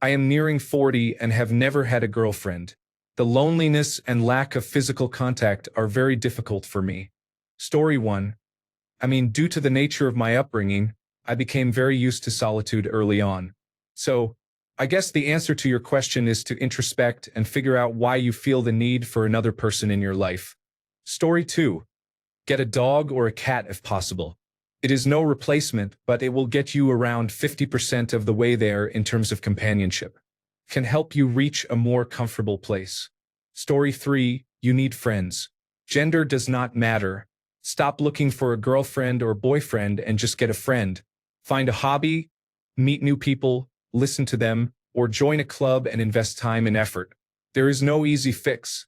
I am nearing 40 and have never had a girlfriend. The loneliness and lack of physical contact are very difficult for me. Story 1. Due to the nature of my upbringing, I became very used to solitude early on. So, I guess the answer to your question is to introspect and figure out why you feel the need for another person in your life. Story 2. Get a dog or a cat if possible. It is no replacement, but it will get you around 50% of the way there in terms of companionship. Can help you reach a more comfortable place. Story 3. You need friends. Gender does not matter. Stop looking for a girlfriend or boyfriend and just get a friend. Find a hobby, meet new people, listen to them, or join a club and invest time and effort. There is no easy fix,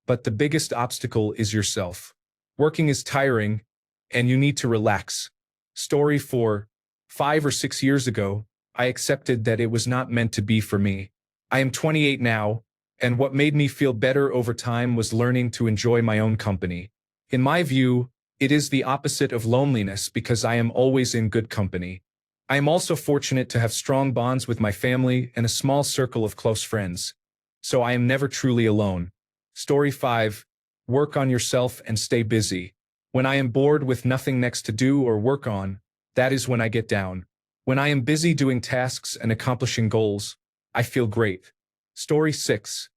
but the biggest obstacle is yourself. Working is tiring, and you need to relax. Story 4. 5 or 6 years ago, I accepted that it was not meant to be for me. I am 28 now, and what made me feel better over time was learning to enjoy my own company. In my view, it is the opposite of loneliness because I am always in good company. I am also fortunate to have strong bonds with my family and a small circle of close friends. So I am never truly alone. Story 5. Work on yourself and stay busy. When I am bored with nothing next to do or work on, that is when I get down. When I am busy doing tasks and accomplishing goals, I feel great. Story 6.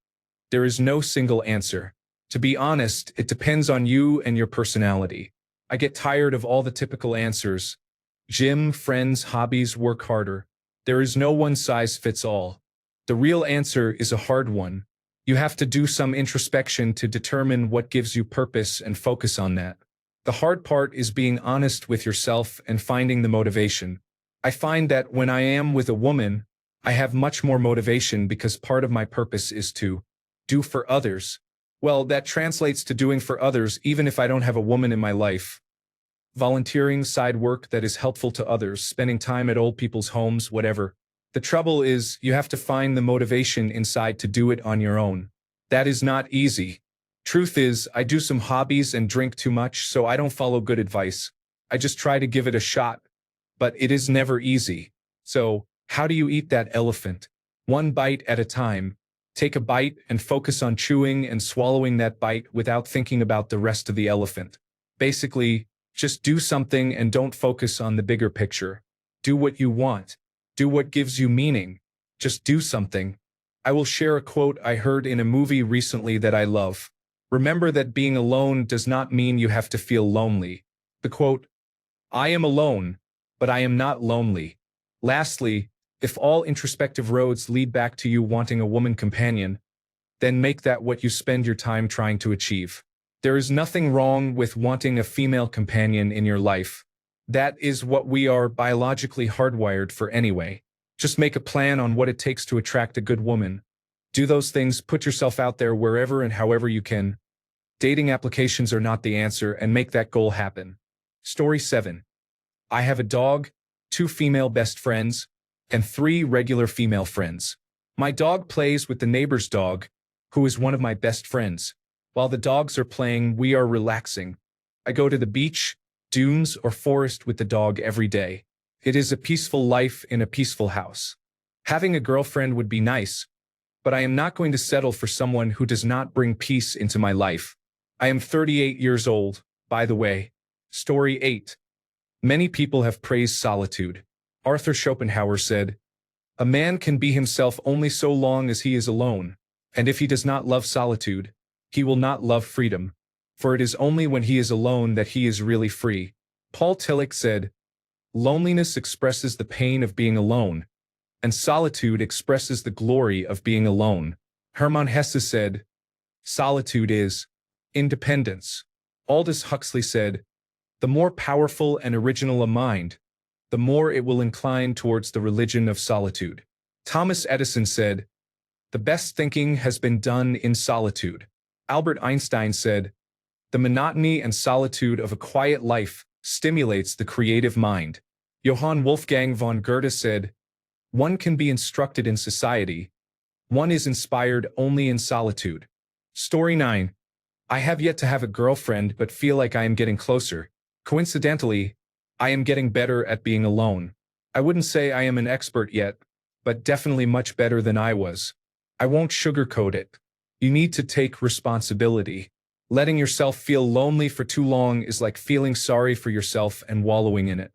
There is no single answer. To be honest, it depends on you and your personality. I get tired of all the typical answers. Gym, friends, hobbies, work harder. There is no one size fits all. The real answer is a hard one. You have to do some introspection to determine what gives you purpose and focus on that. The hard part is being honest with yourself and finding the motivation. I find that when I am with a woman, I have much more motivation because part of my purpose is to do for others. Well, that translates to doing for others even if I don't have a woman in my life. Volunteering, side work that is helpful to others, spending time at old people's homes, whatever. The trouble is, you have to find the motivation inside to do it on your own. That is not easy. Truth is, I do some hobbies and drink too much, so I don't follow good advice. I just try to give it a shot. But it is never easy. So, how do you eat that elephant? One bite at a time. Take a bite and focus on chewing and swallowing that bite without thinking about the rest of the elephant. Basically, just do something and don't focus on the bigger picture. Do what you want. Do what gives you meaning. Just do something. I will share a quote I heard in a movie recently that I love. Remember that being alone does not mean you have to feel lonely. The quote, I am alone, but I am not lonely. Lastly, if all introspective roads lead back to you wanting a woman companion, then make that what you spend your time trying to achieve. There is nothing wrong with wanting a female companion in your life. That is what we are biologically hardwired for anyway. Just make a plan on what it takes to attract a good woman. Do those things, put yourself out there wherever and however you can. Dating applications are not the answer, and make that goal happen. Story 7. I have a dog, 2 female best friends, and 3 regular female friends. My dog plays with the neighbor's dog, who is one of my best friends. While the dogs are playing, we are relaxing. I go to the beach, dunes, or forest with the dog every day. It is a peaceful life in a peaceful house. Having a girlfriend would be nice, but I am not going to settle for someone who does not bring peace into my life. I am 38 years old, by the way. Story 8. Many people have praised solitude. Arthur Schopenhauer said, "A man can be himself only so long as he is alone, and if he does not love solitude, he will not love freedom, for it is only when he is alone that he is really free." Paul Tillich said, "Loneliness expresses the pain of being alone, and solitude expresses the glory of being alone." Hermann Hesse said, "Solitude is independence." Aldous Huxley said, "The more powerful and original a mind, the more it will incline towards the religion of solitude." Thomas Edison said, "The best thinking has been done in solitude." Albert Einstein said, "The monotony and solitude of a quiet life stimulates the creative mind." Johann Wolfgang von Goethe said, "One can be instructed in society. One is inspired only in solitude." Story 9. I have yet to have a girlfriend but feel like I am getting closer. Coincidentally, I am getting better at being alone. I wouldn't say I am an expert yet, but definitely much better than I was. I won't sugarcoat it. You need to take responsibility. Letting yourself feel lonely for too long is like feeling sorry for yourself and wallowing in it.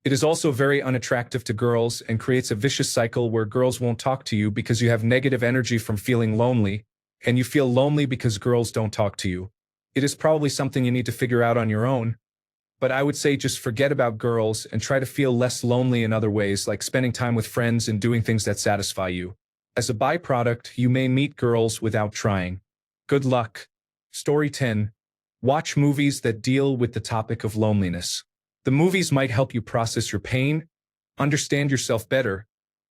It is also very unattractive to girls and creates a vicious cycle where girls won't talk to you because you have negative energy from feeling lonely, and you feel lonely because girls don't talk to you. It is probably something you need to figure out on your own, but I would say just forget about girls and try to feel less lonely in other ways, like spending time with friends and doing things that satisfy you. As a byproduct, you may meet girls without trying. Good luck. Story 10. Watch movies that deal with the topic of loneliness. The movies might help you process your pain, understand yourself better,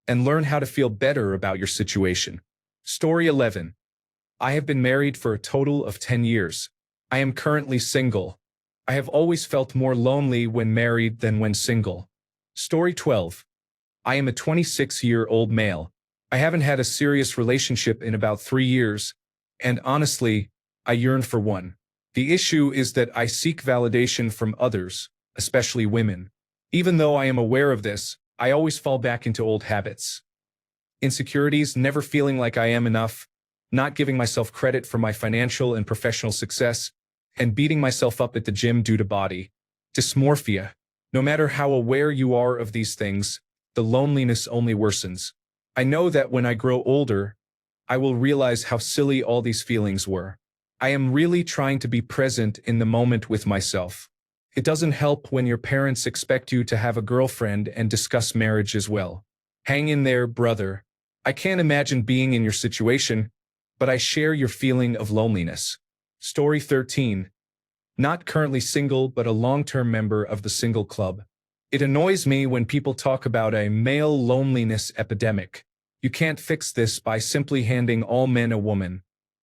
and learn how to feel better about your situation. Story 11. I have been married for a total of 10 years. I am currently single. I have always felt more lonely when married than when single. Story 12. I am a 26-year-old male. I haven't had a serious relationship in about 3 years, and honestly, I yearn for one. The issue is that I seek validation from others, especially women. Even though I am aware of this, I always fall back into old habits. Insecurities, never feeling like I am enough, not giving myself credit for my financial and professional success, and beating myself up at the gym due to body dysmorphia. No matter how aware you are of these things, the loneliness only worsens. I know that when I grow older, I will realize how silly all these feelings were. I am really trying to be present in the moment with myself. It doesn't help when your parents expect you to have a girlfriend and discuss marriage as well. Hang in there, brother. I can't imagine being in your situation, but I share your feeling of loneliness. Story 13. Not currently single, but a long-term member of the single club. It annoys me when people talk about a male loneliness epidemic. You can't fix this by simply handing all men a woman.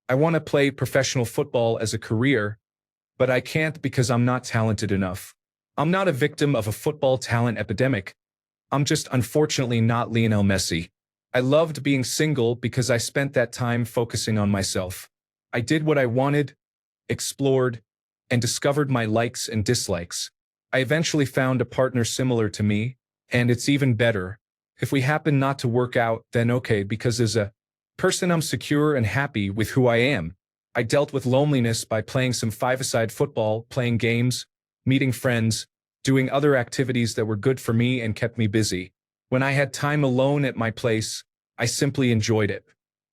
I want to play professional football as a career, but I can't because I'm not talented enough. I'm not a victim of a football talent epidemic. I'm just unfortunately not Lionel Messi. I loved being single because I spent that time focusing on myself. I did what I wanted, explored, and discovered my likes and dislikes. I eventually found a partner similar to me, and it's even better. If we happen not to work out, then okay, because as a person I'm secure and happy with who I am. I dealt with loneliness by playing some five-a-side football, playing games, meeting friends, doing other activities that were good for me and kept me busy. When I had time alone at my place, I simply enjoyed it.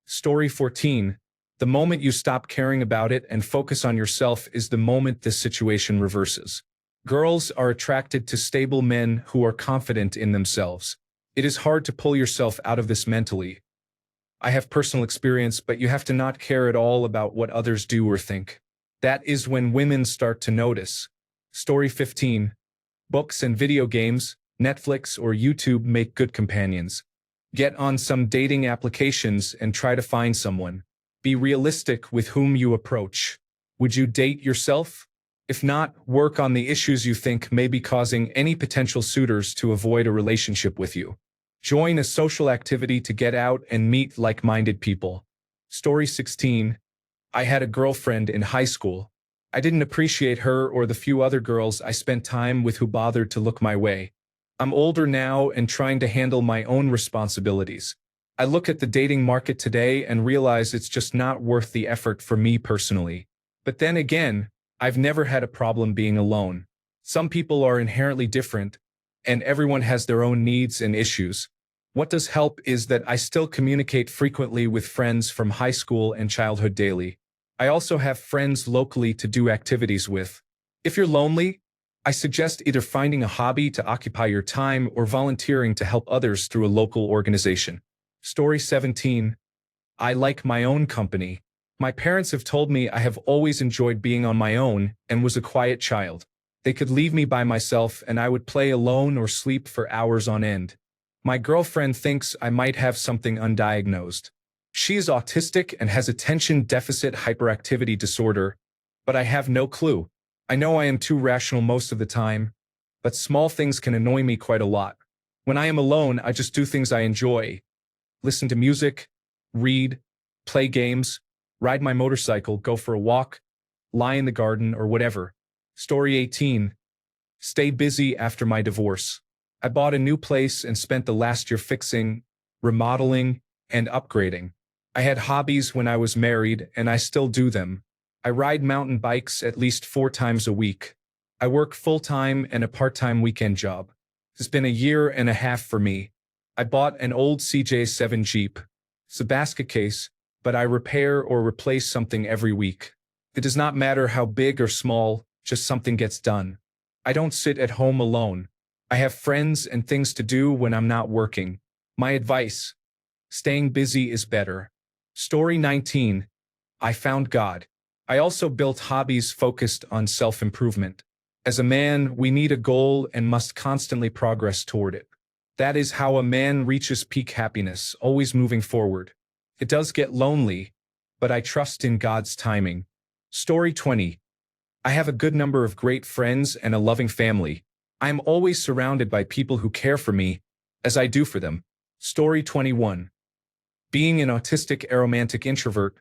Story 14. The moment you stop caring about it and focus on yourself is the moment this situation reverses. Girls are attracted to stable men who are confident in themselves. It is hard to pull yourself out of this mentally. I have personal experience, but you have to not care at all about what others do or think. That is when women start to notice. Story 15. Books and video games, Netflix or YouTube make good companions. Get on some dating applications and try to find someone. Be realistic with whom you approach. Would you date yourself? If not, work on the issues you think may be causing any potential suitors to avoid a relationship with you. Join a social activity to get out and meet like-minded people. Story 16. I had a girlfriend in high school. I didn't appreciate her or the few other girls I spent time with who bothered to look my way. I'm older now and trying to handle my own responsibilities. I look at the dating market today and realize it's just not worth the effort for me personally. But then again, I've never had a problem being alone. Some people are inherently different, and everyone has their own needs and issues. What does help is that I still communicate frequently with friends from high school and childhood daily. I also have friends locally to do activities with. If you're lonely, I suggest either finding a hobby to occupy your time or volunteering to help others through a local organization. Story 17. I like my own company. My parents have told me I have always enjoyed being on my own and was a quiet child. They could leave me by myself and I would play alone or sleep for hours on end. My girlfriend thinks I might have something undiagnosed. She is autistic and has attention deficit hyperactivity disorder, but I have no clue. I know I am too rational most of the time, but small things can annoy me quite a lot. When I am alone, I just do things I enjoy. Listen to music, read, play games, ride my motorcycle, go for a walk, lie in the garden, or whatever. Story 18. Stay busy after my divorce. I bought a new place and spent the last year fixing, remodeling, and upgrading. I had hobbies when I was married, and I still do them. I ride mountain bikes at least 4 times a week. I work full-time and a part-time weekend job. It's been a year and a half for me. I bought an old CJ7 Jeep. It's a basket case, but I repair or replace something every week. It does not matter how big or small, just something gets done. I don't sit at home alone. I have friends and things to do when I'm not working. My advice: staying busy is better. Story 19. I found God. I also built hobbies focused on self-improvement. As a man, we need a goal and must constantly progress toward it. That is how a man reaches peak happiness, always moving forward. It does get lonely, but I trust in God's timing. Story 20. I have a good number of great friends and a loving family. I am always surrounded by people who care for me, as I do for them. Story 21. Being an autistic aromantic introvert,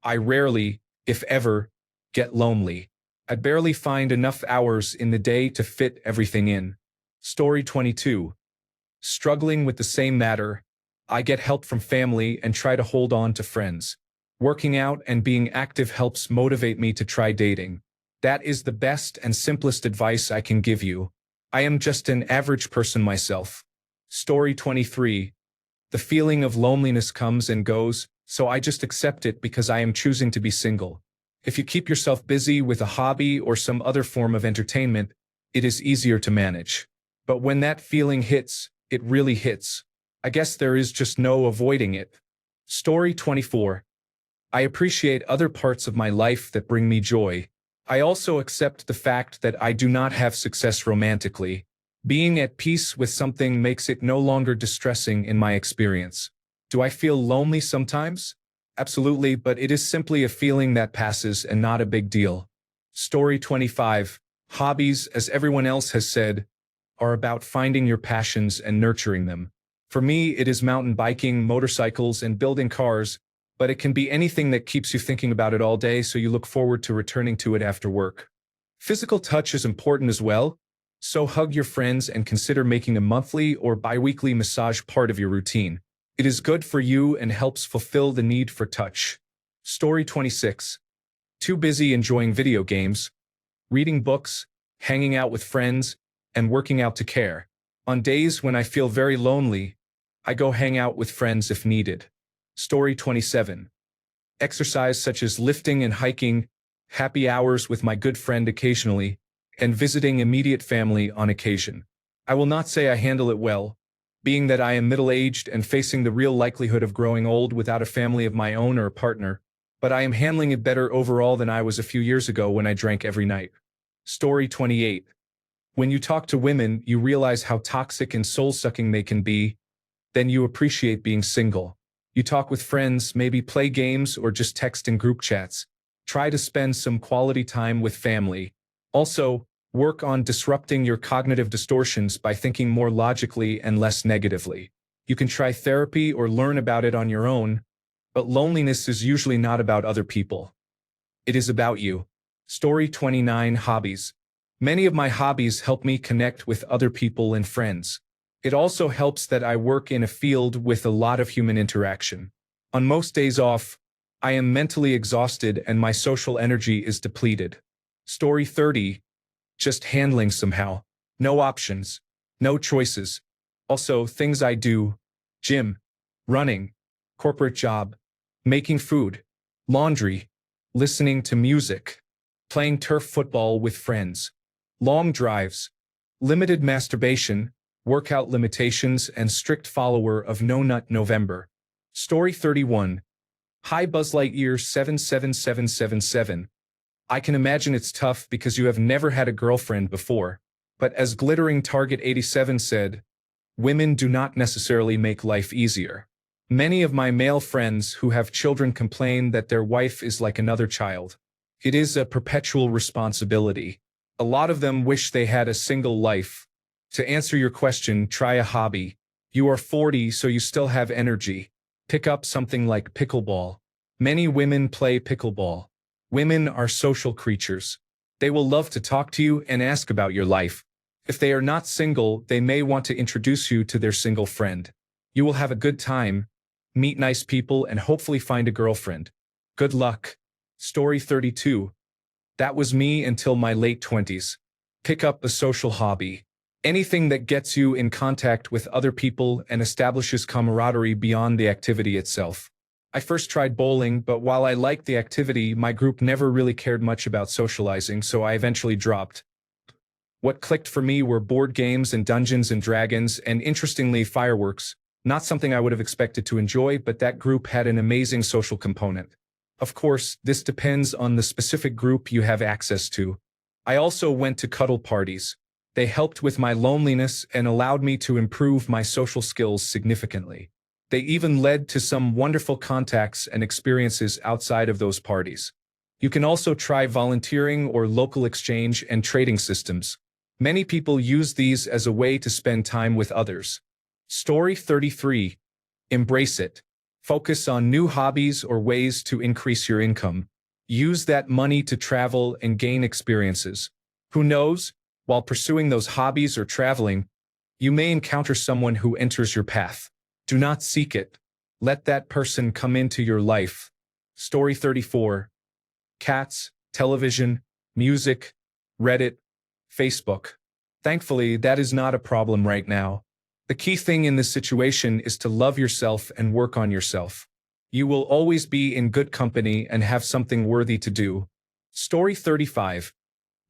I rarely, if ever, get lonely. I barely find enough hours in the day to fit everything in. Story 22. Struggling with the same matter, I get help from family and try to hold on to friends. Working out and being active helps motivate me to try dating. That is the best and simplest advice I can give you. I am just an average person myself. Story 23. The feeling of loneliness comes and goes, so I just accept it because I am choosing to be single. If you keep yourself busy with a hobby or some other form of entertainment, it is easier to manage. But when that feeling hits, it really hits. I guess there is just no avoiding it. Story 24. I appreciate other parts of my life that bring me joy. I also accept the fact that I do not have success romantically. Being at peace with something makes it no longer distressing in my experience. Do I feel lonely sometimes? Absolutely, but it is simply a feeling that passes and not a big deal. Story 25. Hobbies, as everyone else has said, are about finding your passions and nurturing them. For me, it is mountain biking, motorcycles, and building cars, but it can be anything that keeps you thinking about it all day so you look forward to returning to it after work. Physical touch is important as well, so hug your friends and consider making a monthly or bi-weekly massage part of your routine. It is good for you and helps fulfill the need for touch. Story 26. Too busy enjoying video games, reading books, hanging out with friends, and working out to care. On days when I feel very lonely, I go hang out with friends if needed. Story 27. Exercise such as lifting and hiking, happy hours with my good friend occasionally, and visiting immediate family on occasion. I will not say I handle it well, being that I am middle-aged and facing the real likelihood of growing old without a family of my own or a partner, but I am handling it better overall than I was a few years ago when I drank every night. Story 28. When you talk to women, you realize how toxic and soul-sucking they can be, then you appreciate being single. You talk with friends, maybe play games or just text in group chats. Try to spend some quality time with family. Also, work on disrupting your cognitive distortions by thinking more logically and less negatively. You can try therapy or learn about it on your own, but loneliness is usually not about other people. It is about you. Story 29. Hobbies. Many of my hobbies help me connect with other people and friends. It also helps that I work in a field with a lot of human interaction. On most days off, I am mentally exhausted and my social energy is depleted. Story 30. Just handling somehow. No options. No choices. Also, things I do: gym, running, corporate job, making food, laundry, listening to music, playing turf football with friends, long drives, limited masturbation, workout limitations, and strict follower of No Nut November. Story 31. Hi Buzz Lightyear 77777. I can imagine it's tough because you have never had a girlfriend before, but as Glittering Target 87 said, women do not necessarily make life easier. Many of my male friends who have children complain that their wife is like another child. It is a perpetual responsibility. A lot of them wish they had a single life. To answer your question, try a hobby. You are 40, so you still have energy. Pick up something like pickleball. Many women play pickleball. Women are social creatures. They will love to talk to you and ask about your life. If they are not single, they may want to introduce you to their single friend. You will have a good time, meet nice people, and hopefully find a girlfriend. Good luck. Story 32. That was me until my late 20s. Pick up a social hobby. Anything that gets you in contact with other people and establishes camaraderie beyond the activity itself. I first tried bowling, but while I liked the activity, my group never really cared much about socializing, so I eventually dropped. What clicked for me were board games and Dungeons and Dragons, and interestingly, fireworks. Not something I would have expected to enjoy, but that group had an amazing social component. Of course, this depends on the specific group you have access to. I also went to cuddle parties. They helped with my loneliness and allowed me to improve my social skills significantly. They even led to some wonderful contacts and experiences outside of those parties. You can also try volunteering or local exchange and trading systems. Many people use these as a way to spend time with others. Story 33. Embrace it. Focus on new hobbies or ways to increase your income. Use that money to travel and gain experiences. Who knows, while pursuing those hobbies or traveling, you may encounter someone who enters your path. Do not seek it. Let that person come into your life. Story 34. Cats, television, music, Reddit, Facebook. Thankfully, that is not a problem right now. The key thing in this situation is to love yourself and work on yourself. You will always be in good company and have something worthy to do. Story 35.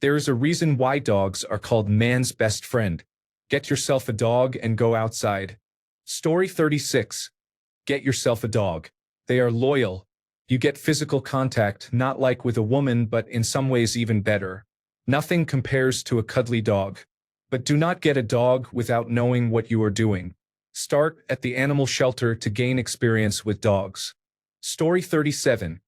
There is a reason why dogs are called man's best friend. Get yourself a dog and go outside. Story 36. Get yourself a dog. They are loyal. You get physical contact, not like with a woman, but in some ways even better. Nothing compares to a cuddly dog. But do not get a dog without knowing what you are doing. Start at the animal shelter to gain experience with dogs. Story 37.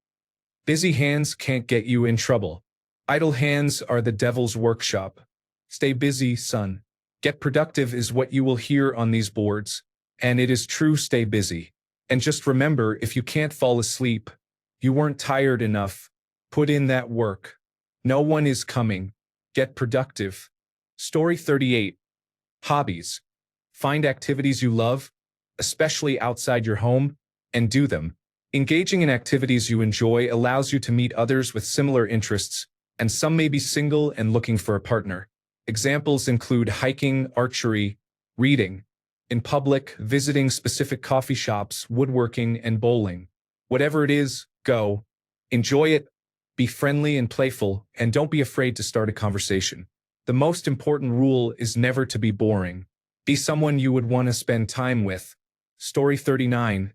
Busy hands can't get you in trouble. Idle hands are the devil's workshop. Stay busy, son. Get productive is what you will hear on these boards. And it is true, stay busy. And just remember, if you can't fall asleep, you weren't tired enough. Put in that work. No one is coming. Get productive. Story 38. Hobbies. Find activities you love, especially outside your home, and do them. Engaging in activities you enjoy allows you to meet others with similar interests, and some may be single and looking for a partner. Examples include hiking, archery, reading, in public, visiting specific coffee shops, woodworking, and bowling. Whatever it is, go. Enjoy it, be friendly and playful, and don't be afraid to start a conversation. The most important rule is never to be boring. Be someone you would want to spend time with. Story 39.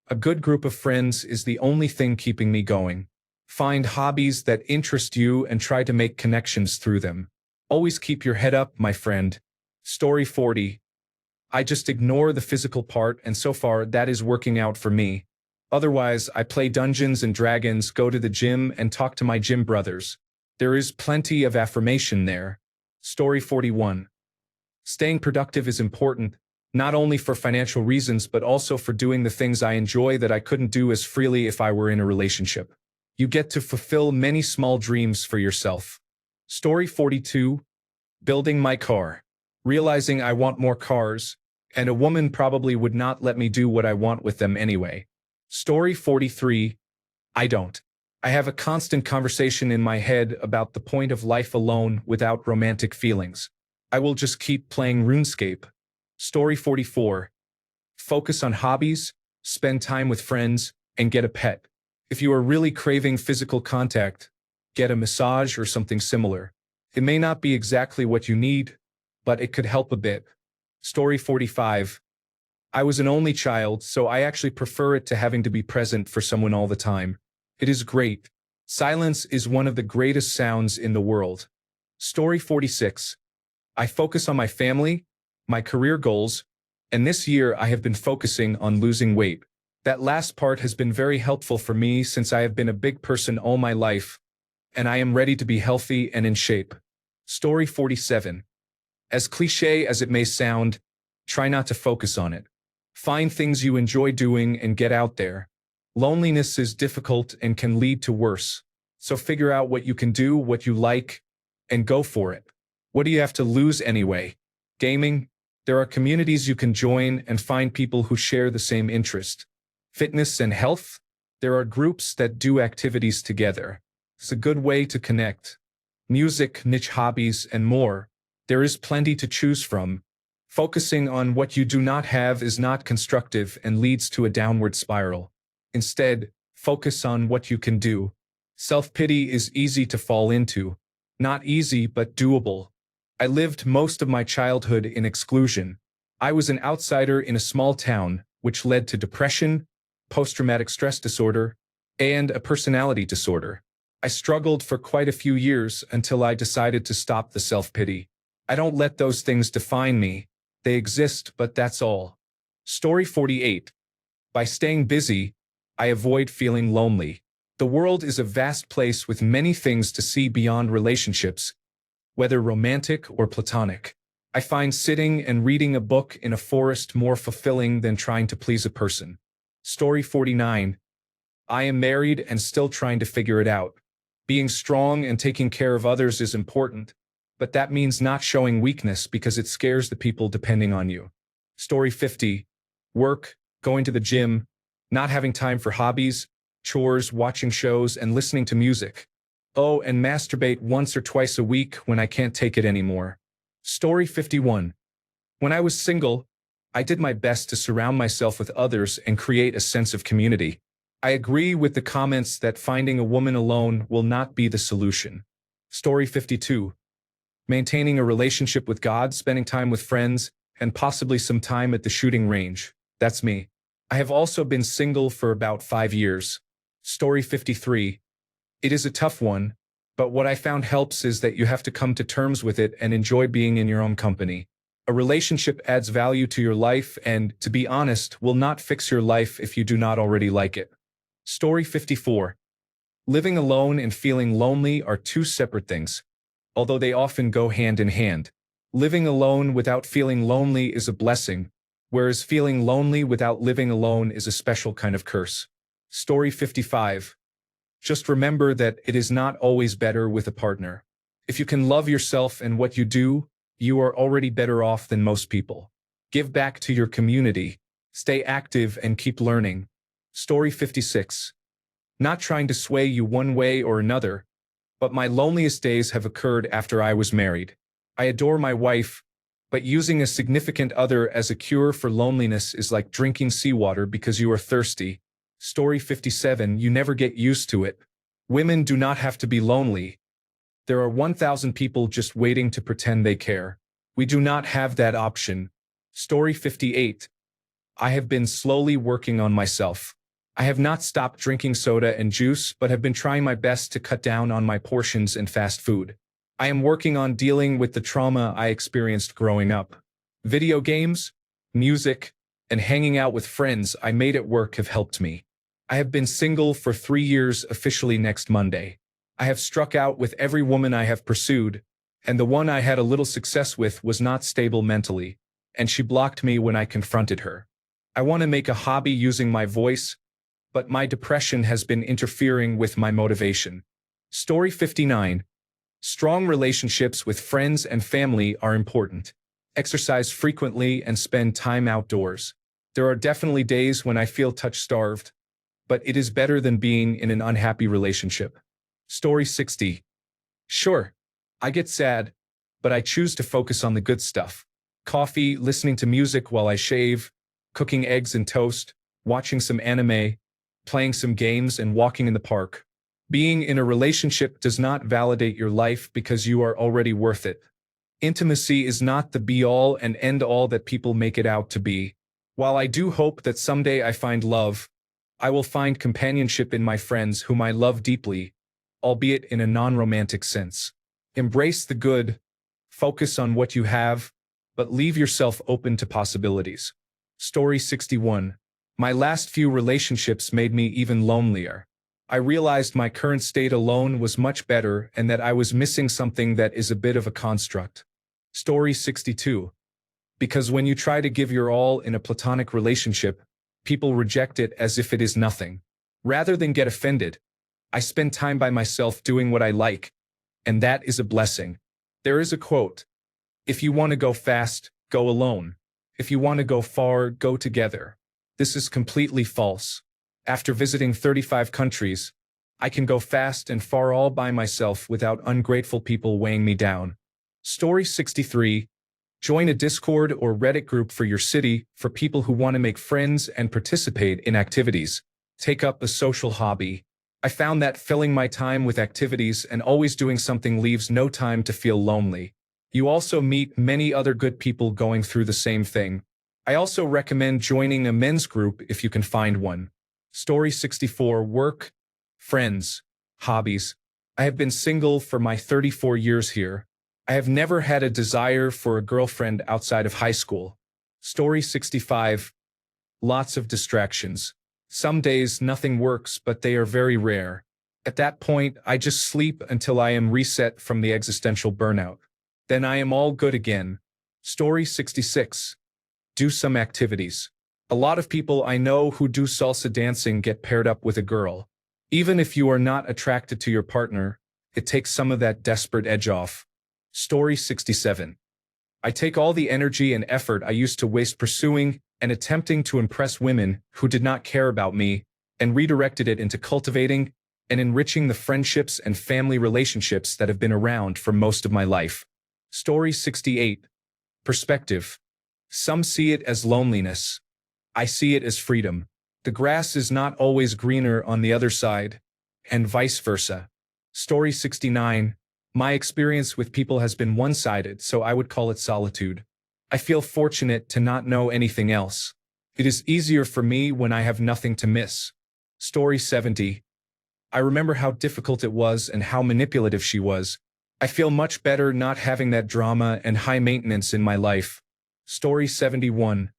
A good group of friends is the only thing keeping me going. Find hobbies that interest you and try to make connections through them. Always keep your head up, my friend. Story 40. I just ignore the physical part, and so far that is working out for me. Otherwise, I play Dungeons and Dragons, go to the gym, and talk to my gym brothers. There is plenty of affirmation there. Story 41. Staying productive is important, not only for financial reasons but also for doing the things I enjoy that I couldn't do as freely if I were in a relationship. You get to fulfill many small dreams for yourself. Story 42. Building my car. Realizing I want more cars, and a woman probably would not let me do what I want with them anyway. Story 43. I don't. I have a constant conversation in my head about the point of life alone without romantic feelings. I will just keep playing RuneScape. Story 44. Focus on hobbies, spend time with friends, and get a pet. If you are really craving physical contact, get a massage or something similar. It may not be exactly what you need, but it could help a bit. Story 45. I was an only child, so I actually prefer it to having to be present for someone all the time. It is great. Silence is one of the greatest sounds in the world. Story 46. I focus on my family, my career goals, and this year I have been focusing on losing weight. That last part has been very helpful for me since I have been a big person all my life, and I am ready to be healthy and in shape. Story 47. As cliché as it may sound, try not to focus on it. Find things you enjoy doing and get out there. Loneliness is difficult and can lead to worse. So figure out what you can do, what you like, and go for it. What do you have to lose anyway? Gaming? There are communities you can join and find people who share the same interest. Fitness and health? There are groups that do activities together. It's a good way to connect. Music, niche hobbies, and more. There is plenty to choose from. Focusing on what you do not have is not constructive and leads to a downward spiral. Instead, focus on what you can do. Self-pity is easy to fall into. Not easy, but doable. I lived most of my childhood in exclusion. I was an outsider in a small town, which led to depression, post-traumatic stress disorder, and a personality disorder. I struggled for quite a few years until I decided to stop the self-pity. I don't let those things define me. They exist, but that's all. Story 48. By staying busy, I avoid feeling lonely. The world is a vast place with many things to see beyond relationships, whether romantic or platonic. I find sitting and reading a book in a forest more fulfilling than trying to please a person. Story 49. I am married and still trying to figure it out. Being strong and taking care of others is important, but that means not showing weakness because it scares the people depending on you. Story 50. Work, going to the gym, not having time for hobbies, chores, watching shows, and listening to music. Oh, and masturbate once or twice a week when I can't take it anymore. Story 51. When I was single, I did my best to surround myself with others and create a sense of community. I agree with the comments that finding a woman alone will not be the solution. Story 52. Maintaining a relationship with God, spending time with friends, and possibly some time at the shooting range. That's me. I have also been single for about 5 years. Story 53. It is a tough one, but what I found helps is that you have to come to terms with it and enjoy being in your own company. A relationship adds value to your life and, to be honest, will not fix your life if you do not already like it. Story 54. Living alone and feeling lonely are two separate things, although they often go hand in hand. Living alone without feeling lonely is a blessing, whereas feeling lonely without living alone is a special kind of curse. Story 55. Just remember that it is not always better with a partner. If you can love yourself and what you do, you are already better off than most people. Give back to your community, stay active, and keep learning. Story 56. Not trying to sway you one way or another, but my loneliest days have occurred after I was married. I adore my wife, but using a significant other as a cure for loneliness is like drinking seawater because you are thirsty. Story 57. You never get used to it. Women do not have to be lonely. There are 1,000 people just waiting to pretend they care. We do not have that option. Story 58. I have been slowly working on myself. I have not stopped drinking soda and juice, but have been trying my best to cut down on my portions and fast food. I am working on dealing with the trauma I experienced growing up. Video games, music, and hanging out with friends I made at work have helped me. I have been single for 3 years officially next Monday. I have struck out with every woman I have pursued, and the one I had a little success with was not stable mentally, and she blocked me when I confronted her. I want to make a hobby using my voice, but my depression has been interfering with my motivation. Story 59. Strong relationships with friends and family are important. Exercise frequently and spend time outdoors. There are definitely days when I feel touch-starved, but it is better than being in an unhappy relationship. Story 60. Sure, I get sad, but I choose to focus on the good stuff. Coffee, listening to music while I shave, cooking eggs and toast, watching some anime, playing some games, and walking in the park. Being in a relationship does not validate your life because you are already worth it. Intimacy is not the be-all and end-all that people make it out to be. While I do hope that someday I find love, I will find companionship in my friends whom I love deeply, albeit in a non-romantic sense. Embrace the good, focus on what you have, but leave yourself open to possibilities. Story 61. My last few relationships made me even lonelier. I realized my current state alone was much better and that I was missing something that is a bit of a construct. Story 62. Because when you try to give your all in a platonic relationship, people reject it as if it is nothing. Rather than get offended, I spend time by myself doing what I like, and that is a blessing. There is a quote: if you want to go fast, Go alone. If you want to go far, go together. This is completely false. After visiting 35 countries, I can go fast and far all by myself without ungrateful people weighing me down. Story 63. Join a Discord or Reddit group for your city for people who want to make friends and participate in activities. Take up a social hobby. I found that filling my time with activities and always doing something leaves no time to feel lonely. You also meet many other good people going through the same thing. I also recommend joining a men's group if you can find one. Story 64. Work, friends, hobbies. I have been single for my 34 years here. I have never had a desire for a girlfriend outside of high school. Story 65. Lots of distractions. Some days nothing works, but they are very rare. At that point, I just sleep until I am reset from the existential burnout. Then I am all good again. Story 66. Do some activities. A lot of people I know who do salsa dancing get paired up with a girl. Even if you are not attracted to your partner, it takes some of that desperate edge off. Story 67. I take all the energy and effort I used to waste pursuing and attempting to impress women who did not care about me and redirected it into cultivating and enriching the friendships and family relationships that have been around for most of my life. Story 68. Perspective. Some see it as loneliness. I see it as freedom. The grass is not always greener on the other side, and vice versa. Story 69. My experience with people has been one-sided, so I would call it solitude. I feel fortunate to not know anything else. It is easier for me when I have nothing to miss. Story 70. I remember how difficult it was and how manipulative she was. I feel much better not having that drama and high maintenance in my life. Story 71.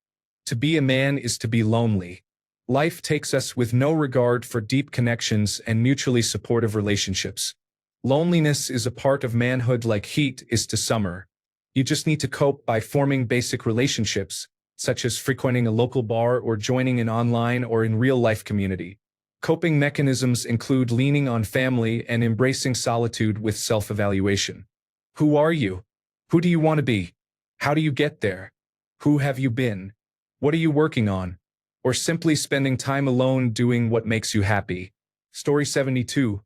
To be a man is to be lonely. Life takes us with no regard for deep connections and mutually supportive relationships. Loneliness is a part of manhood like heat is to summer. You just need to cope by forming basic relationships, such as frequenting a local bar or joining an online or in real-life community. Coping mechanisms include leaning on family and embracing solitude with self-evaluation. Who are you? Who do you want to be? How do you get there? Who have you been? What are you working on? Or simply spending time alone doing what makes you happy. Story 72.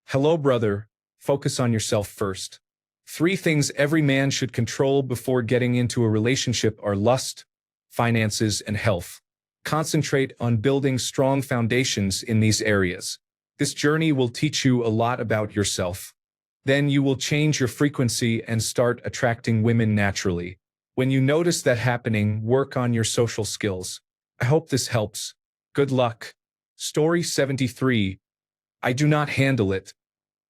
Hello, brother. Focus on yourself first. 3 things every man should control before getting into a relationship are lust, finances, and health. Concentrate on building strong foundations in these areas. This journey will teach you a lot about yourself. Then you will change your frequency and start attracting women naturally. When you notice that happening, work on your social skills. I hope this helps. Good luck. Story 73. I do not handle it.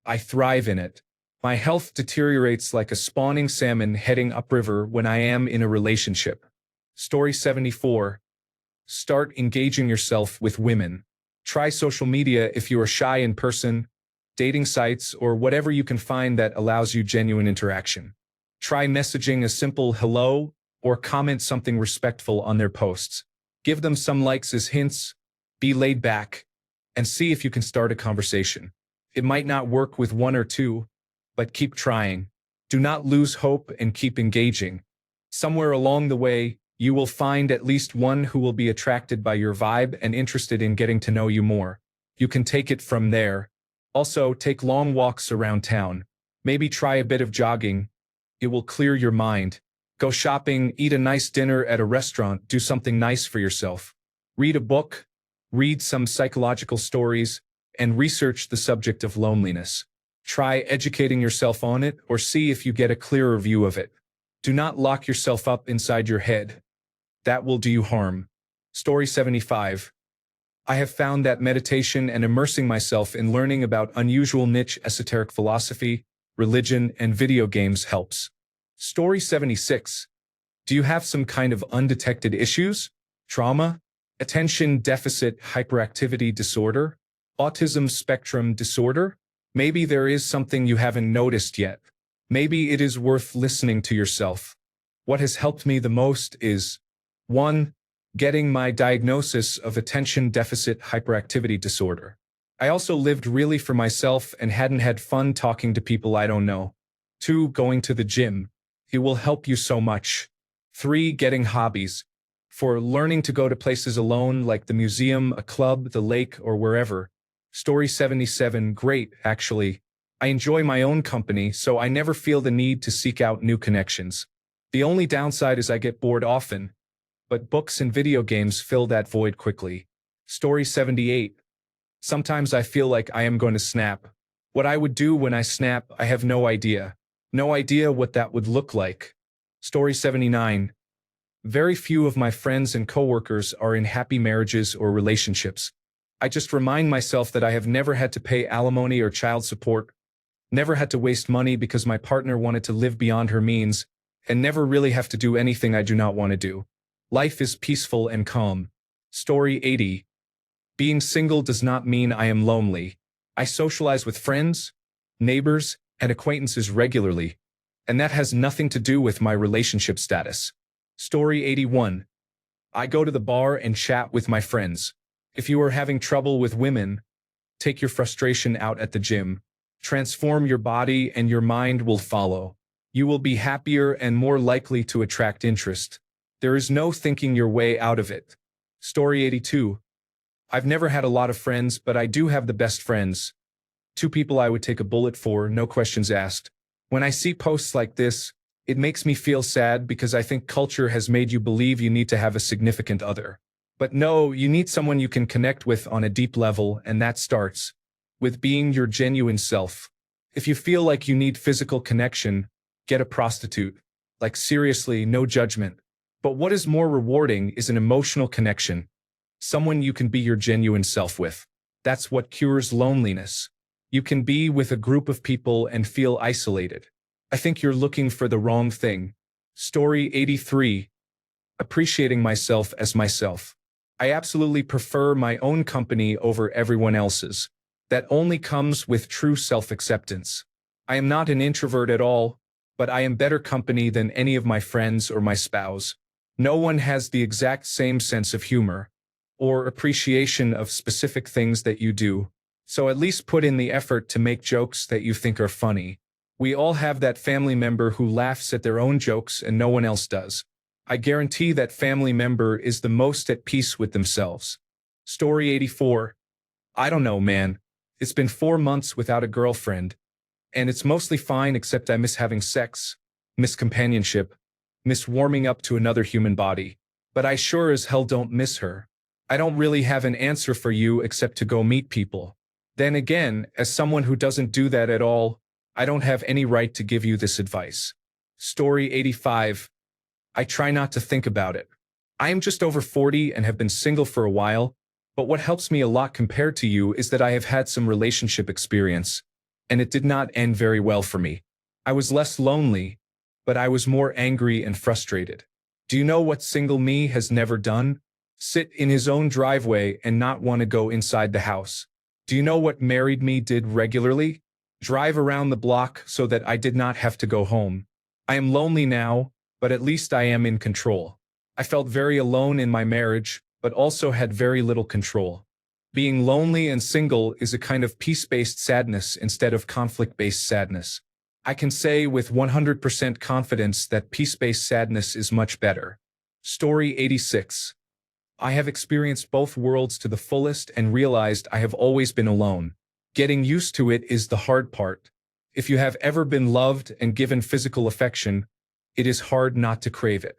I thrive in it. My health deteriorates like a spawning salmon heading upriver when I am in a relationship. Story 74. Start engaging yourself with women. Try social media if you are shy in person, dating sites, or whatever you can find that allows you genuine interaction. Try messaging a simple hello or comment something respectful on their posts. Give them some likes as hints, be laid back, and see if you can start a conversation. It might not work with 1 or 2, but keep trying. Do not lose hope and keep engaging. Somewhere along the way, you will find at least one who will be attracted by your vibe and interested in getting to know you more. You can take it from there. Also, take long walks around town. Maybe try a bit of jogging. It will clear your mind. Go shopping, eat a nice dinner at a restaurant, do something nice for yourself. Read a book, read some psychological stories, and research the subject of loneliness. Try educating yourself on it or see if you get a clearer view of it. Do not lock yourself up inside your head. That will do you harm. Story 75. I have found that meditation and immersing myself in learning about unusual niche esoteric philosophy, religion, and video games helps. Story 76. Do you have some kind of undetected issues? Trauma? Attention deficit hyperactivity disorder? Autism spectrum disorder? Maybe there is something you haven't noticed yet. Maybe it is worth listening to yourself. What has helped me the most is 1. Getting my diagnosis of attention deficit hyperactivity disorder. I also lived really for myself and hadn't had fun talking to people I don't know. 2. Going to the gym. It will help you so much. 3. Getting hobbies. For learning to go to places alone like the museum, a club, the lake, or wherever. Story 77. Great, actually. I enjoy my own company, so I never feel the need to seek out new connections. The only downside is I get bored often, but books and video games fill that void quickly. Story 78. Sometimes I feel like I am going to snap. What I would do when I snap, I have no idea. No idea what that would look like. Story 79. Very few of my friends and coworkers are in happy marriages or relationships. I just remind myself that I have never had to pay alimony or child support, never had to waste money because my partner wanted to live beyond her means, and never really have to do anything I do not want to do. Life is peaceful and calm. Story 80. Being single does not mean I am lonely. I socialize with friends, neighbors, and acquaintances regularly, and that has nothing to do with my relationship status. Story 81. I go to the bar and chat with my friends. If you are having trouble with women, take your frustration out at the gym. Transform your body and your mind will follow. You will be happier and more likely to attract interest. There is no thinking your way out of it. Story 82. I've never had a lot of friends, but I do have the best friends. 2 people I would take a bullet for, no questions asked. When I see posts like this, it makes me feel sad because I think culture has made you believe you need to have a significant other. But no, you need someone you can connect with on a deep level, and that starts with being your genuine self. If you feel like you need physical connection, get a prostitute. Like seriously, no judgment. But what is more rewarding is an emotional connection. Someone you can be your genuine self with. That's what cures loneliness. You can be with a group of people and feel isolated. I think you're looking for the wrong thing. Story 83. Appreciating myself as myself. I absolutely prefer my own company over everyone else's. That only comes with true self-acceptance. I am not an introvert at all, but I am better company than any of my friends or my spouse. No one has the exact same sense of humor or appreciation of specific things that you do, so at least put in the effort to make jokes that you think are funny. We all have that family member who laughs at their own jokes and no one else does. I guarantee that family member is the most at peace with themselves. Story 84. I don't know, man. It's been 4 months without a girlfriend, and it's mostly fine except I miss having sex, miss companionship, miss warming up to another human body. But I sure as hell don't miss her. I don't really have an answer for you except to go meet people. Then again, as someone who doesn't do that at all, I don't have any right to give you this advice. Story 85. I try not to think about it. I am just over 40 and have been single for a while, but what helps me a lot compared to you is that I have had some relationship experience, and it did not end very well for me. I was less lonely, but I was more angry and frustrated. Do you know what single me has never done? Sit in his own driveway and not want to go inside the house. Do you know what married me did regularly? Drive around the block so that I did not have to go home. I am lonely now, but at least I am in control. I felt very alone in my marriage, but also had very little control. Being lonely and single is a kind of peace-based sadness instead of conflict-based sadness. I can say with 100% confidence that peace-based sadness is much better. Story 86. I have experienced both worlds to the fullest and realized I have always been alone. Getting used to it is the hard part. If you have ever been loved and given physical affection, it is hard not to crave it.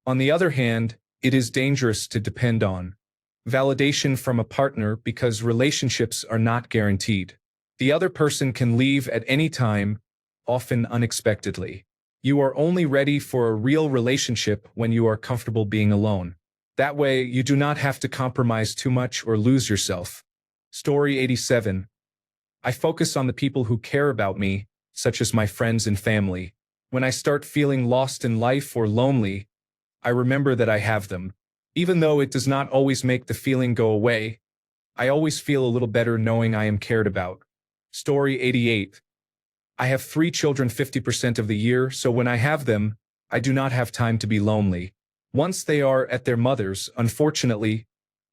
On the other hand, it is dangerous to depend on validation from a partner because relationships are not guaranteed. The other person can leave at any time, often unexpectedly. You are only ready for a real relationship when you are comfortable being alone. That way, you do not have to compromise too much or lose yourself. Story 87. I focus on the people who care about me, such as my friends and family. When I start feeling lost in life or lonely, I remember that I have them. Even though it does not always make the feeling go away, I always feel a little better knowing I am cared about. Story 88. I have 3 children 50% of the year, so when I have them, I do not have time to be lonely. Once they are at their mother's, unfortunately,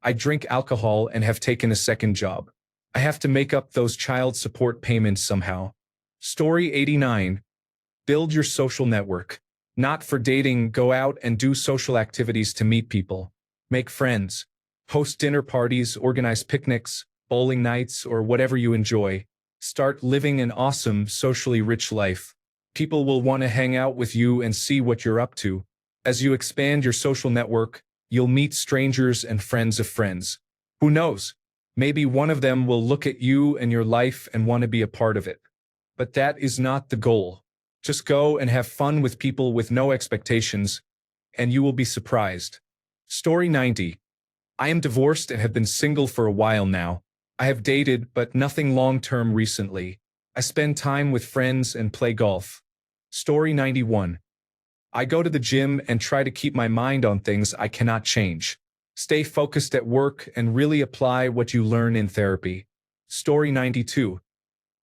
I drink alcohol and have taken a second job. I have to make up those child support payments somehow. Story 89. Build your social network. Not for dating, go out and do social activities to meet people. Make friends. Host dinner parties, organize picnics, bowling nights, or whatever you enjoy. Start living an awesome, socially rich life. People will want to hang out with you and see what you're up to. As you expand your social network, you'll meet strangers and friends of friends. Who knows? Maybe one of them will look at you and your life and want to be a part of it. But that is not the goal. Just go and have fun with people with no expectations, and you will be surprised. Story 90. I am divorced and have been single for a while now. I have dated, but nothing long-term recently. I spend time with friends and play golf. Story 91. I go to the gym and try to keep my mind on things I cannot change. Stay focused at work and really apply what you learn in therapy. Story 92.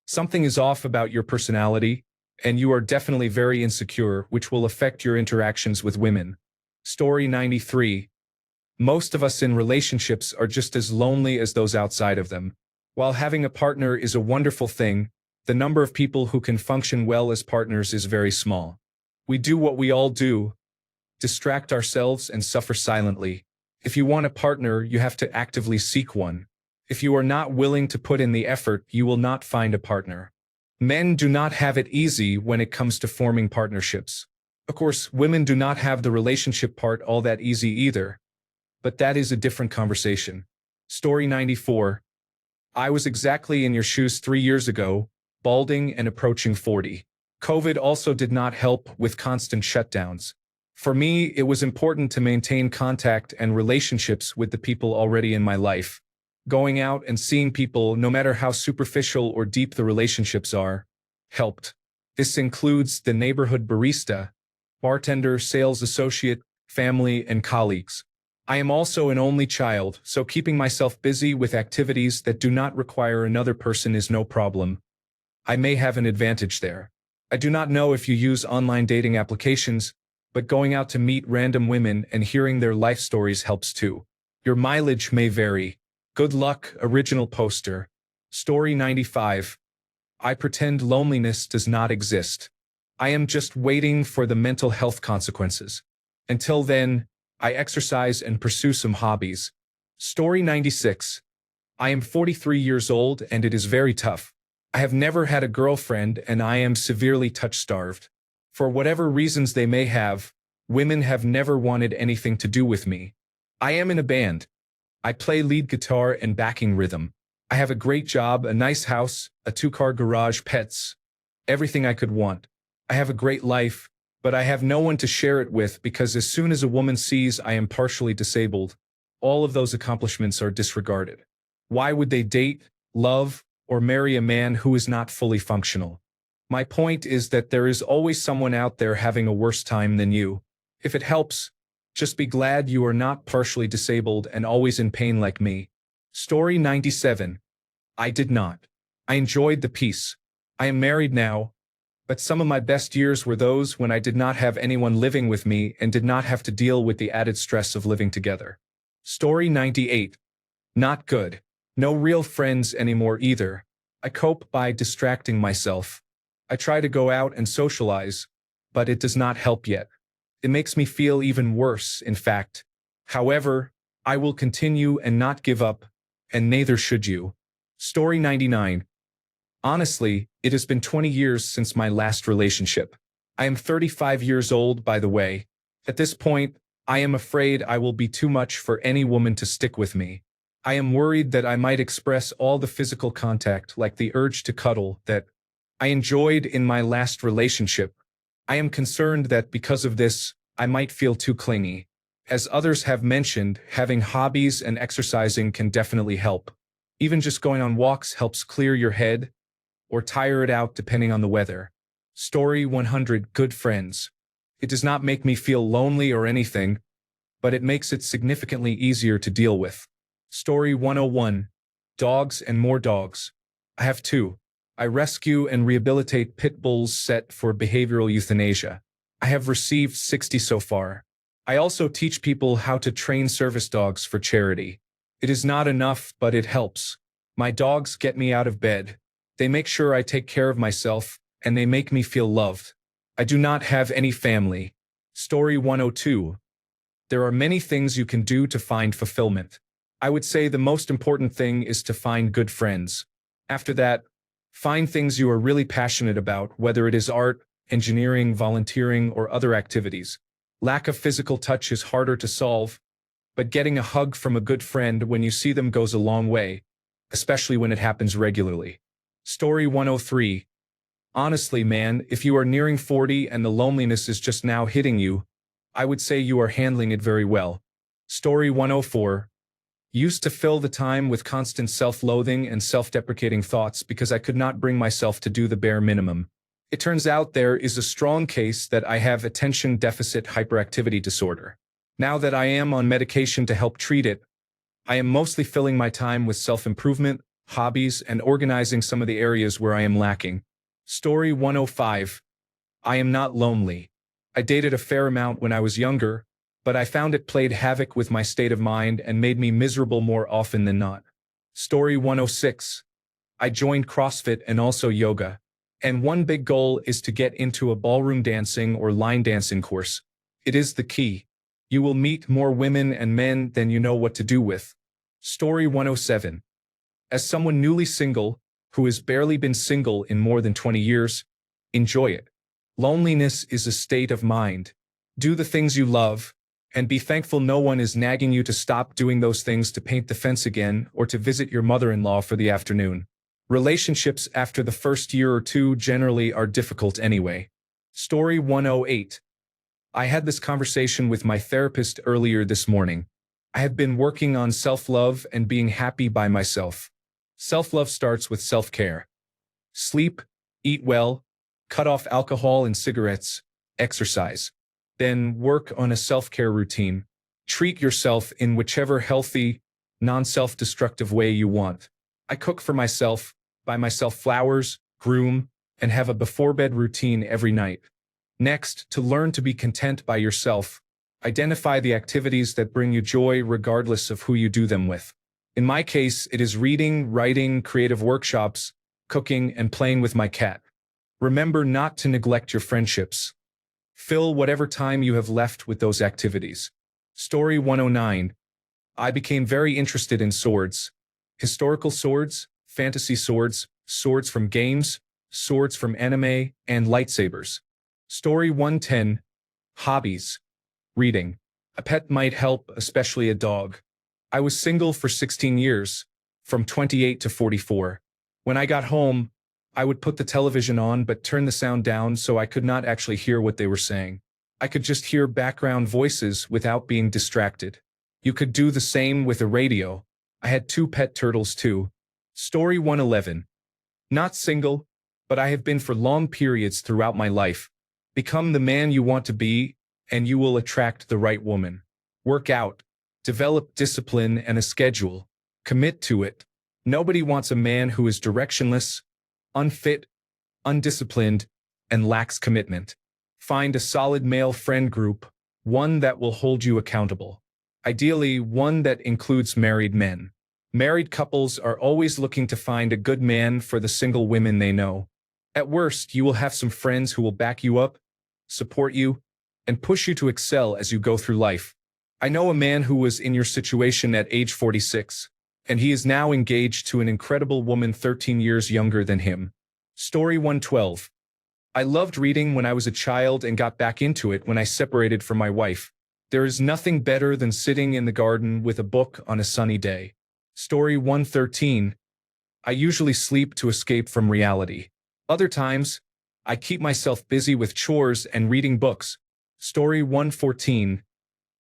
Something is off about your personality, and you are definitely very insecure, which will affect your interactions with women. Story 93. Most of us in relationships are just as lonely as those outside of them. While having a partner is a wonderful thing, the number of people who can function well as partners is very small. We do what we all do, distract ourselves and suffer silently. If you want a partner, you have to actively seek one. If you are not willing to put in the effort, you will not find a partner. Men do not have it easy when it comes to forming partnerships. Of course, women do not have the relationship part all that easy either. But that is a different conversation. Story 94. I was exactly in your shoes 3 years ago, balding and approaching 40. COVID also did not help with constant shutdowns. For me, it was important to maintain contact and relationships with the people already in my life. Going out and seeing people, no matter how superficial or deep the relationships are, helped. This includes the neighborhood barista, bartender, sales associate, family, and colleagues. I am also an only child, so keeping myself busy with activities that do not require another person is no problem. I may have an advantage there. I do not know if you use online dating applications, but going out to meet random women and hearing their life stories helps too. Your mileage may vary. Good luck, original poster. Story 95. I pretend loneliness does not exist. I am just waiting for the mental health consequences. Until then, I exercise and pursue some hobbies. Story 96. I am 43 years old and it is very tough. I have never had a girlfriend and I am severely touch-starved. For whatever reasons they may have, women have never wanted anything to do with me. I am in a band. I play lead guitar and backing rhythm. I have a great job, a nice house, a 2-car garage, pets, everything I could want. I have a great life, but I have no one to share it with because as soon as a woman sees I am partially disabled, all of those accomplishments are disregarded. Why would they date, love, or marry a man who is not fully functional? My point is that there is always someone out there having a worse time than you. If it helps, just be glad you are not partially disabled and always in pain like me. Story 97. I did not. I enjoyed the peace. I am married now, but some of my best years were those when I did not have anyone living with me and did not have to deal with the added stress of living together. Story 98. Not good. No real friends anymore either. I cope by distracting myself. I try to go out and socialize, but it does not help yet. It makes me feel even worse, in fact. However, I will continue and not give up, and neither should you. Story 99. Honestly, it has been 20 years since my last relationship. I am 35 years old, by the way. At this point, I am afraid I will be too much for any woman to stick with me. I am worried that I might express all the physical contact, like the urge to cuddle, that I enjoyed in my last relationship. I am concerned that because of this, I might feel too clingy. As others have mentioned, having hobbies and exercising can definitely help. Even just going on walks helps clear your head, or tire it out depending on the weather. Story 100. Good friends. It does not make me feel lonely or anything, but it makes it significantly easier to deal with. Story 101. Dogs and more dogs. I have 2. I rescue and rehabilitate pit bulls set for behavioral euthanasia. I have received 60 so far. I also teach people how to train service dogs for charity. It is not enough, but it helps. My dogs get me out of bed. They make sure I take care of myself, and they make me feel loved. I do not have any family. Story 102. There are many things you can do to find fulfillment. I would say the most important thing is to find good friends. After that, find things you are really passionate about, whether it is art, engineering, volunteering, or other activities. Lack of physical touch is harder to solve, but getting a hug from a good friend when you see them goes a long way, especially when it happens regularly. Story 103. Honestly, man, if you are nearing 40 and the loneliness is just now hitting you, I would say you are handling it very well. Story 104. Used to fill the time with constant self-loathing and self-deprecating thoughts because I could not bring myself to do the bare minimum. It turns out there is a strong case that I have attention deficit hyperactivity disorder. Now that I am on medication to help treat it, I am mostly filling my time with self-improvement, hobbies, and organizing some of the areas where I am lacking. Story 105. I am not lonely. I dated a fair amount when I was younger, but I found it played havoc with my state of mind and made me miserable more often than not. Story 106. I joined CrossFit and also yoga, and one big goal is to get into a ballroom dancing or line dancing course. It is the key. You will meet more women and men than you know what to do with. Story 107. As someone newly single, who has barely been single in more than 20 years, enjoy it. Loneliness is a state of mind. Do the things you love, and be thankful no one is nagging you to stop doing those things to paint the fence again or to visit your mother-in-law for the afternoon. Relationships after the first year or two generally are difficult anyway. Story 108. I had this conversation with my therapist earlier this morning. I have been working on self-love and being happy by myself. Self-love starts with self-care. Sleep, eat well, cut off alcohol and cigarettes, exercise. Then work on a self-care routine. Treat yourself in whichever healthy, non-self-destructive way you want. I cook for myself, buy myself flowers, groom, and have a before-bed routine every night. Next, to learn to be content by yourself. Identify the activities that bring you joy regardless of who you do them with. In my case, it is reading, writing, creative workshops, cooking, and playing with my cat. Remember not to neglect your friendships. Fill whatever time you have left with those activities. Story 109. I became very interested in swords. Historical swords, fantasy swords, swords from games, swords from anime, and lightsabers. Story 110. Hobbies. Reading. A pet might help, especially a dog. I was single for 16 years, from 28 to 44. When I got home, I would put the television on but turn the sound down so I could not actually hear what they were saying. I could just hear background voices without being distracted. You could do the same with a radio. I had 2 pet turtles too. Story 111. Not single, but I have been for long periods throughout my life. Become the man you want to be, and you will attract the right woman. Work out. Develop discipline and a schedule. Commit to it. Nobody wants a man who is directionless, unfit, undisciplined, and lacks commitment. Find a solid male friend group, one that will hold you accountable. Ideally, one that includes married men. Married couples are always looking to find a good man for the single women they know. At worst, you will have some friends who will back you up, support you, and push you to excel as you go through life. I know a man who was in your situation at age 46, and he is now engaged to an incredible woman 13 years younger than him. Story 112. I loved reading when I was a child and got back into it when I separated from my wife. There is nothing better than sitting in the garden with a book on a sunny day. Story 113. I usually sleep to escape from reality. Other times, I keep myself busy with chores and reading books. Story 114.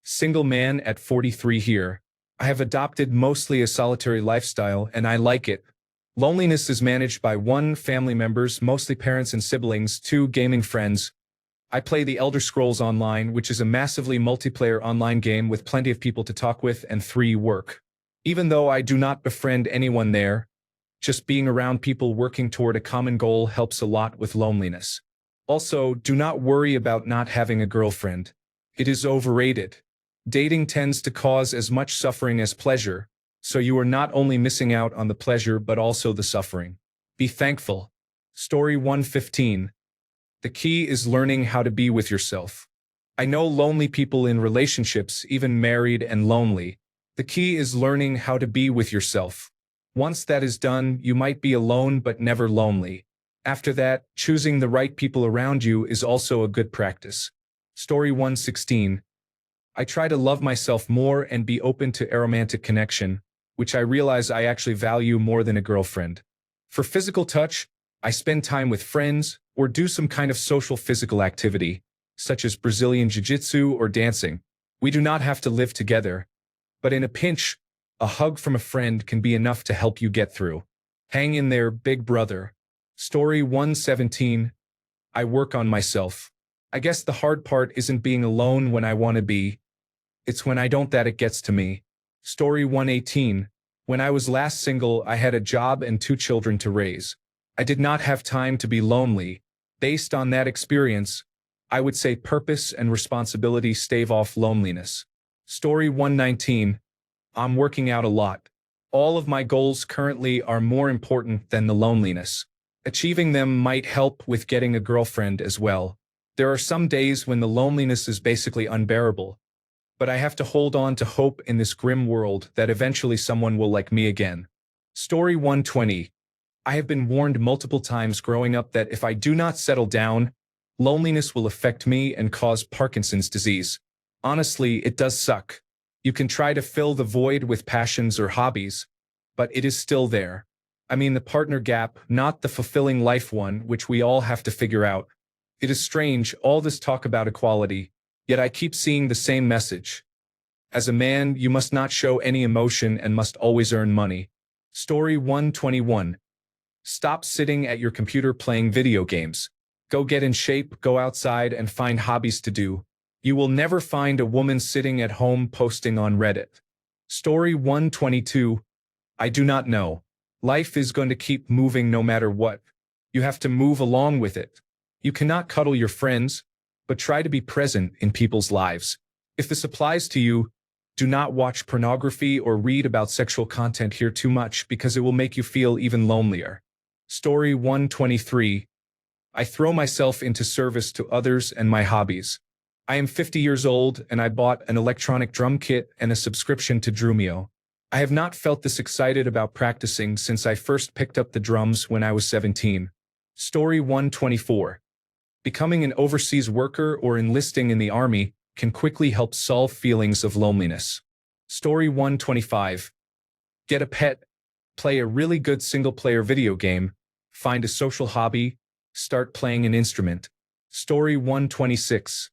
Single man at 43 here. I have adopted mostly a solitary lifestyle and I like it. Loneliness is managed by 1, family members, mostly parents and siblings, 2, gaming friends. I play the Elder Scrolls Online, which is a massively multiplayer online game with plenty of people to talk with, and 3, work. Even though I do not befriend anyone there, just being around people working toward a common goal helps a lot with loneliness. Also, do not worry about not having a girlfriend. It is overrated. Dating tends to cause as much suffering as pleasure, so you are not only missing out on the pleasure but also the suffering. Be thankful. Story 115. The key is learning how to be with yourself. I know lonely people in relationships, even married and lonely. The key is learning how to be with yourself. Once that is done, you might be alone but never lonely. After that, choosing the right people around you is also a good practice. Story 116. I try to love myself more and be open to aromantic connection, which I realize I actually value more than a girlfriend. For physical touch, I spend time with friends or do some kind of social physical activity, such as Brazilian jiu-jitsu or dancing. We do not have to live together, but in a pinch, a hug from a friend can be enough to help you get through. Hang in there, big brother. Story 117. I work on myself. I guess the hard part isn't being alone when I want to be. It's when I don't that it gets to me. Story 118. When I was last single, I had a job and 2 children to raise. I did not have time to be lonely. Based on that experience, I would say purpose and responsibility stave off loneliness. Story 119. I'm working out a lot. All of my goals currently are more important than the loneliness. Achieving them might help with getting a girlfriend as well. There are some days when the loneliness is basically unbearable, but I have to hold on to hope in this grim world that eventually someone will like me again. Story 120. I have been warned multiple times growing up that if I do not settle down, loneliness will affect me and cause Parkinson's disease. Honestly, it does suck. You can try to fill the void with passions or hobbies, but it is still there. I mean the partner gap, not the fulfilling life one, which we all have to figure out. It is strange, all this talk about equality, yet I keep seeing the same message. As a man, you must not show any emotion and must always earn money. Story 121. Stop sitting at your computer playing video games. Go get in shape, go outside, and find hobbies to do. You will never find a woman sitting at home posting on Reddit. Story 122. I do not know. Life is going to keep moving no matter what. You have to move along with it. You cannot cuddle your friends, but try to be present in people's lives. If this applies to you, do not watch pornography or read about sexual content here too much because it will make you feel even lonelier. Story 123. I throw myself into service to others and my hobbies. I am 50 years old and I bought an electronic drum kit and a subscription to Drumeo. I have not felt this excited about practicing since I first picked up the drums when I was 17. Story 124. Becoming an overseas worker or enlisting in the army can quickly help solve feelings of loneliness. Story 125. Get a pet, play a really good single-player video game, find a social hobby, start playing an instrument. Story 126.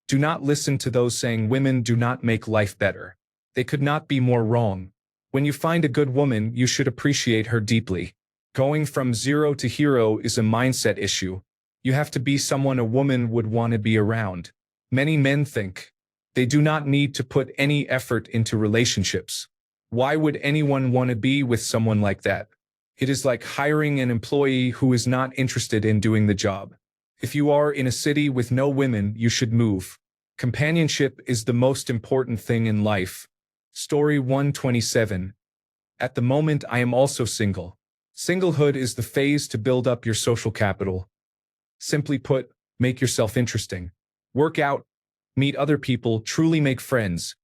Do not listen to those saying women do not make life better. They could not be more wrong. When you find a good woman, you should appreciate her deeply. Going from zero to hero is a mindset issue. You have to be someone a woman would want to be around. Many men think they do not need to put any effort into relationships. Why would anyone want to be with someone like that? It is like hiring an employee who is not interested in doing the job. If you are in a city with no women, you should move. Companionship is the most important thing in life. Story 127. At the moment, I am also single. Singlehood is the phase to build up your social capital. Simply put, make yourself interesting. Work out, meet other people, truly make friends.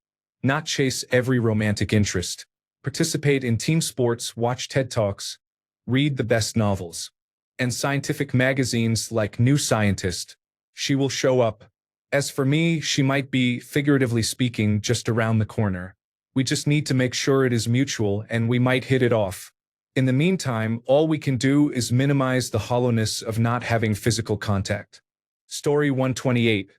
Not chase every romantic interest. Participate in team sports, watch TED Talks, read the best novels. And scientific magazines like New Scientist. She will show up. As for me, she might be, figuratively speaking, just around the corner. We just need to make sure it is mutual and we might hit it off. In the meantime, all we can do is minimize the hollowness of not having physical contact. Story 128.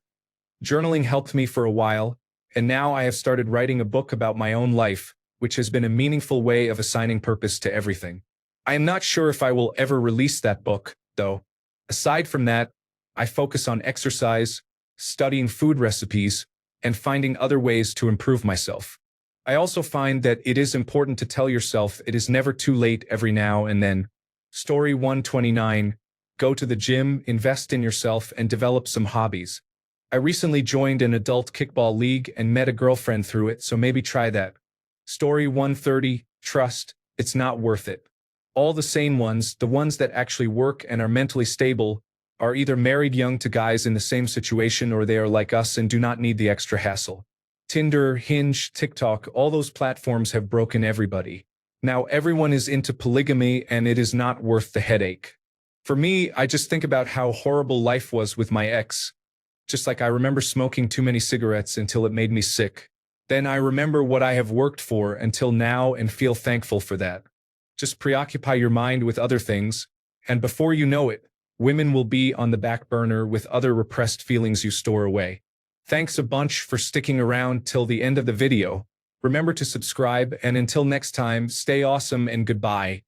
Journaling helped me for a while, and now I have started writing a book about my own life, which has been a meaningful way of assigning purpose to everything. I am not sure if I will ever release that book, though. Aside from that, I focus on exercise, studying food recipes, and finding other ways to improve myself. I also find that it is important to tell yourself it is never too late every now and then. Story 129. Go to the gym, invest in yourself, and develop some hobbies. I recently joined an adult kickball league and met a girlfriend through it, so maybe try that. Story 130. Trust, it's not worth it. All the sane ones, the ones that actually work and are mentally stable, are either married young to guys in the same situation or they are like us and do not need the extra hassle. Tinder, Hinge, TikTok, all those platforms have broken everybody. Now everyone is into polygamy and it is not worth the headache. For me, I just think about how horrible life was with my ex. Just like I remember smoking too many cigarettes until it made me sick. Then I remember what I have worked for until now and feel thankful for that. Just preoccupy your mind with other things, and before you know it, women will be on the back burner with other repressed feelings you store away. Thanks a bunch for sticking around till the end of the video. Remember to subscribe, and until next time, stay awesome and goodbye.